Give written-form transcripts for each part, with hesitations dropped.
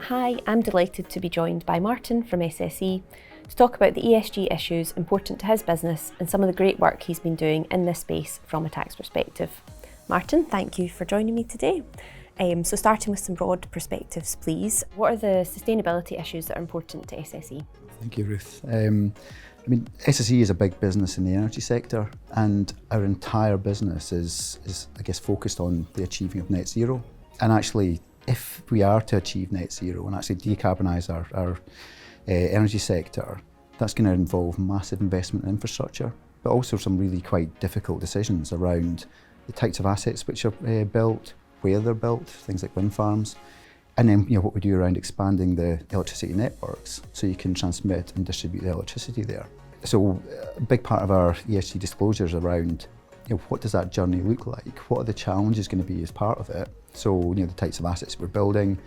Hi, I'm delighted to be joined by Martin from SSE to talk about the ESG issues important to his business and some of the great work he's been doing in this space from a tax perspective. Martin, thank you for joining me today. So starting with some broad perspectives, please. What are the sustainability issues that are important to SSE? Thank you, Ruth. SSE is a big business in the energy sector, and our entire business is focused on the achieving of net zero. And actually, if we are to achieve net zero and actually decarbonise our energy sector, that's going to involve massive investment in infrastructure, but also some really quite difficult decisions around the types of assets which are built, where they're built, things like wind farms, and then what we do around expanding the electricity networks so you can transmit and distribute the electricity there. So a big part of our ESG disclosures around what does that journey look like? What are the challenges going to be as part of it? So the types of assets we're building,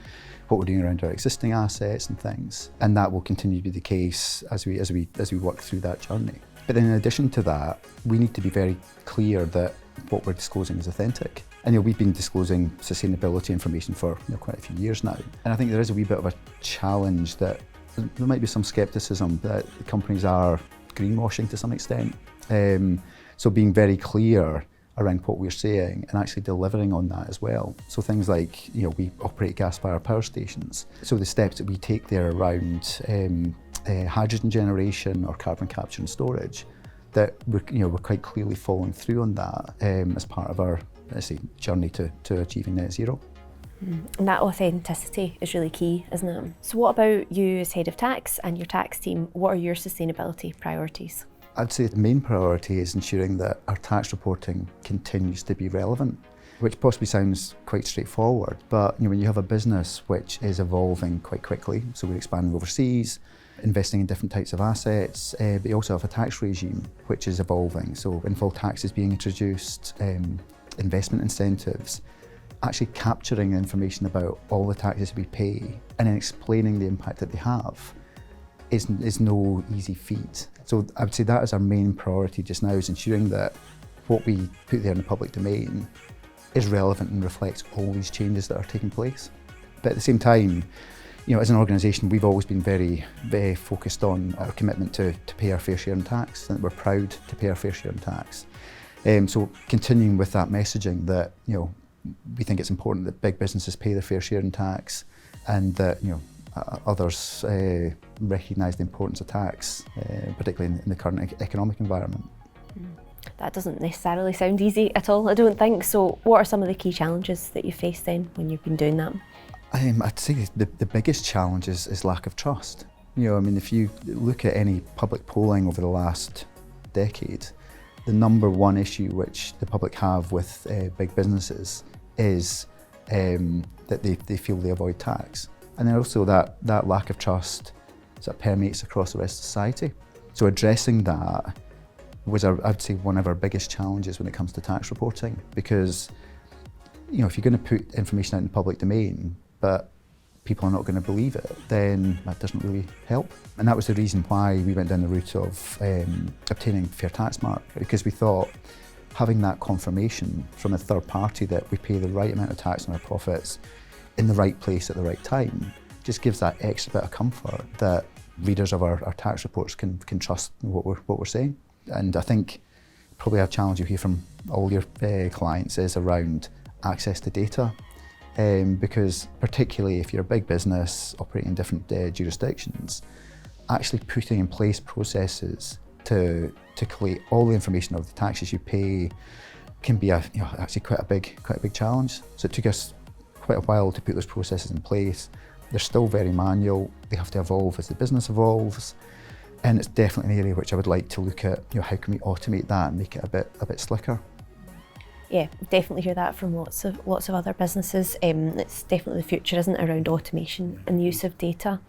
what we're doing around our existing assets and things, and that will continue to be the case as we work through that journey. But then in addition to that, we need to be very clear that what we're disclosing is authentic. And we've been disclosing sustainability information for quite a few years now. And I think there is a wee bit of a challenge that there might be some scepticism that companies are greenwashing to some extent. So being very clear around what we're saying and actually delivering on that as well. So things like, we operate gas-fired power stations. So the steps that we take there around hydrogen generation or carbon capture and storage, that we're quite clearly following through on that as part of our journey to achieving net zero. And that authenticity is really key, isn't it? So what about you as head of tax and your tax team? What are your sustainability priorities? I'd say the main priority is ensuring that our tax reporting continues to be relevant, which possibly sounds quite straightforward, but when you have a business which is evolving quite quickly, so we're expanding overseas, investing in different types of assets, but you also have a tax regime which is evolving, so windfall tax is being introduced, investment incentives, actually capturing information about all the taxes we pay and then explaining the impact that they have is no easy feat. So I would say that is our main priority just now, is ensuring that what we put there in the public domain is relevant and reflects all these changes that are taking place. But at the same time, as an organisation, we've always been very, very focused on our commitment to pay our fair share in tax, and we're proud to pay our fair share in tax. So continuing with that messaging that, we think it's important that big businesses pay their fair share in tax, and that, others recognise the importance of tax, particularly in the current economic environment. That doesn't necessarily sound easy at all, I don't think. So what are some of the key challenges that you faced then when you've been doing that? I'd say the biggest challenge is lack of trust. If you look at any public polling over the last decade, the number one issue which the public have with big businesses is that they feel they avoid tax. And then also that lack of trust sort of permeates across the rest of society. So addressing that was, I'd say, one of our biggest challenges when it comes to tax reporting, because if you're going to put information out in the public domain, but people are not going to believe it, then that doesn't really help. And that was the reason why we went down the route of obtaining Fair Tax Mark, because we thought having that confirmation from a third party that we pay the right amount of tax on our profits in the right place at the right time just gives that extra bit of comfort that readers of our tax reports can trust what we're saying. And I think probably a challenge you hear from all your clients is around access to data. Because particularly if you're a big business operating in different jurisdictions, actually putting in place processes to collate all the information of the taxes you pay can be actually quite a big challenge. So it took us quite a while to put those processes in place. They're still very manual. They have to evolve as the business evolves, and it's definitely an area which I would like to look at. How can we automate that and make it a bit slicker? Yeah, definitely hear that from lots of other businesses. It's definitely the future, isn't it, around automation and the use of data.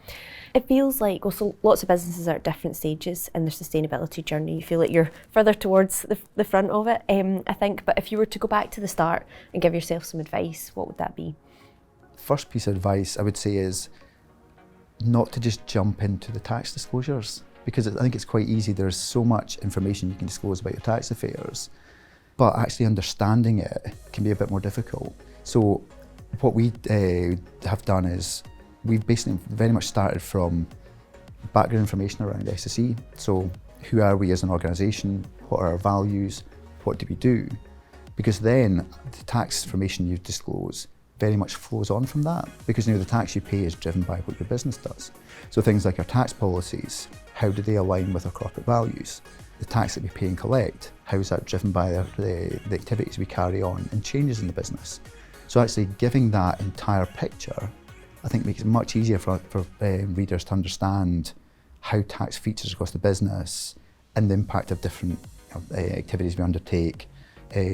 It feels like also lots of businesses are at different stages in their sustainability journey. You feel like you're further towards the front of it, I think. But if you were to go back to the start and give yourself some advice, what would that be? First piece of advice I would say is not to just jump into the tax disclosures, because I think it's quite easy. There's so much information you can disclose about your tax affairs, but actually understanding it can be a bit more difficult. So what we have done is we've basically very much started from background information around SSE. So who are we as an organisation? What are our values? What do we do? Because then the tax information you disclose very much flows on from that, because the tax you pay is driven by what your business does. So things like our tax policies, how do they align with our corporate values? The tax that we pay and collect, how is that driven by the activities we carry on and changes in the business? So actually giving that entire picture, I think makes it much easier for readers to understand how tax features across the business and the impact of different activities we undertake,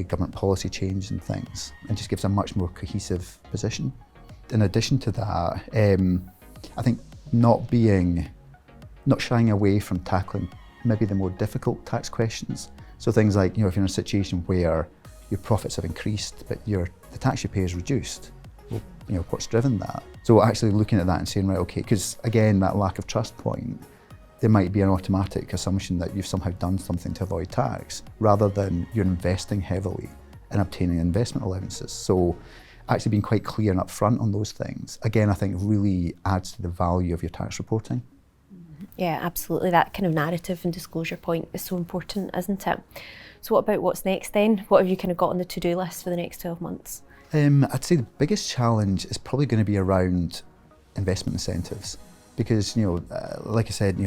government policy change and things, and just gives a much more cohesive position. In addition to that, I think not shying away from tackling maybe the more difficult tax questions. So things like, if you're in a situation where your profits have increased, but the tax you pay is reduced, well, what's driven that? So actually looking at that and saying, right, okay, because again, that lack of trust point, there might be an automatic assumption that you've somehow done something to avoid tax, rather than you're investing heavily in obtaining investment allowances. So actually being quite clear and upfront on those things, again, I think really adds to the value of your tax reporting. Yeah, absolutely. That kind of narrative and disclosure point is so important, isn't it? So what about what's next then? What have you kind of got on the to-do list for the next 12 months? I'd say the biggest challenge is probably going to be around investment incentives, because like I said,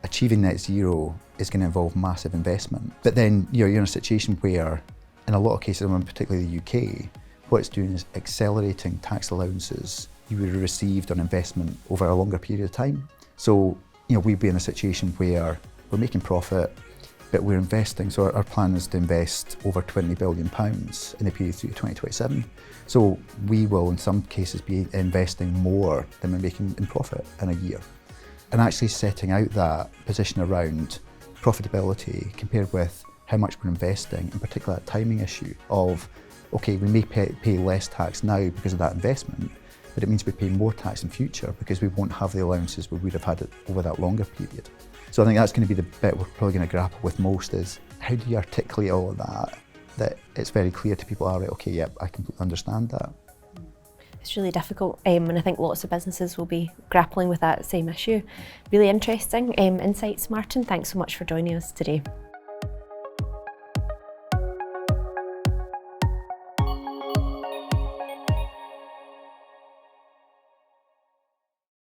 achieving net zero is going to involve massive investment. But then you're in a situation where, in a lot of cases, and particularly the UK, what it's doing is accelerating tax allowances you would have received on investment over a longer period of time. So we'd be in a situation where we're making profit, but we're investing. So our plan is to invest over £20 billion in the period through 2027. So we will, in some cases, be investing more than we're making in profit in a year. And actually setting out that position around profitability compared with how much we're investing, in particular that timing issue of, okay, we may pay less tax now because of that investment, but it means we pay more tax in future because we won't have the allowances we would have had it over that longer period. So I think that's going to be the bit we're probably going to grapple with most, is how do you articulate all of that it's very clear to people, all right, okay, yep, I completely understand that. It's really difficult, and I think lots of businesses will be grappling with that same issue. Really interesting insights, Martin. Thanks so much for joining us today.